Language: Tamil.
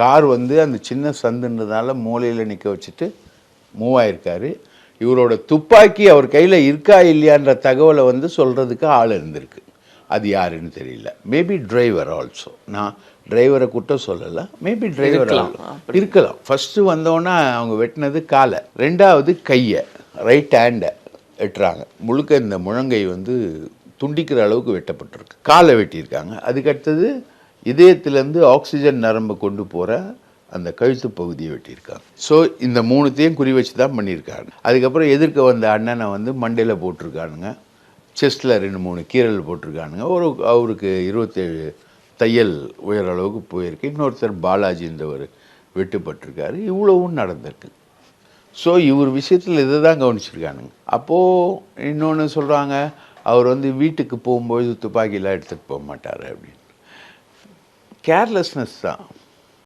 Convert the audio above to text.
கார் வந்து அந்த சின்ன சந்துன்றதுனால மூலையில் நிற்க வச்சுட்டு மூவ் ஆயிருக்காரு. இவரோட துப்பாக்கி அவர் கையில் இருக்கா இல்லையான்ற தகவலை வந்து சொல்கிறதுக்கு ஆள் இருந்திருக்கு. அது யாருன்னு தெரியல. Maybe driver also. நான் டிரைவரை குற்றம் சொல்லலை, மேபி டிரைவர் இருக்கலாம். ஃபஸ்ட்டு வந்தோன்னா அவங்க வெட்டினது காலை, ரெண்டாவது கையை, ரைட் ஹேண்டை வெட்டுறாங்க. முழுக்க இந்த முழங்கை வந்து துண்டிக்கிற அளவுக்கு வெட்டப்பட்டிருக்கு. காலை வெட்டியிருக்காங்க. அதுக்கடுத்தது இதயத்திலேருந்து ஆக்சிஜன் நரம்பை கொண்டு போகிற அந்த கழுத்து பகுதியை வெட்டியிருக்காங்க. ஸோ இந்த மூணுத்தையும் குறி வச்சு தான் பண்ணியிருக்காங்க. அதுக்கப்புறம் எதிர்க்க வந்த அண்ணனை வந்து மண்டையில் போட்டிருக்கானுங்க, செஸ்ட்டில் 2-3 கீரல் போட்டிருக்கானுங்க. அவருக்கு 27 தையல் உயர அளவுக்கு போயிருக்கு. இன்னொருத்தர் பாலாஜின்றவர் வெட்டுப்பட்டிருக்காரு. இவ்வளவும் நடந்திருக்கு. ஸோ இவர் விஷயத்தில் இதை தான் கவனிச்சிருக்கானுங்க. அப்போது இன்னொன்று சொல்கிறாங்க, அவர் வந்து வீட்டுக்கு போகும்போது துப்பாக்கியெல்லாம் எடுத்துகிட்டு போக மாட்டார் அப்படின்னு. கேர்லெஸ்னஸ் தான்.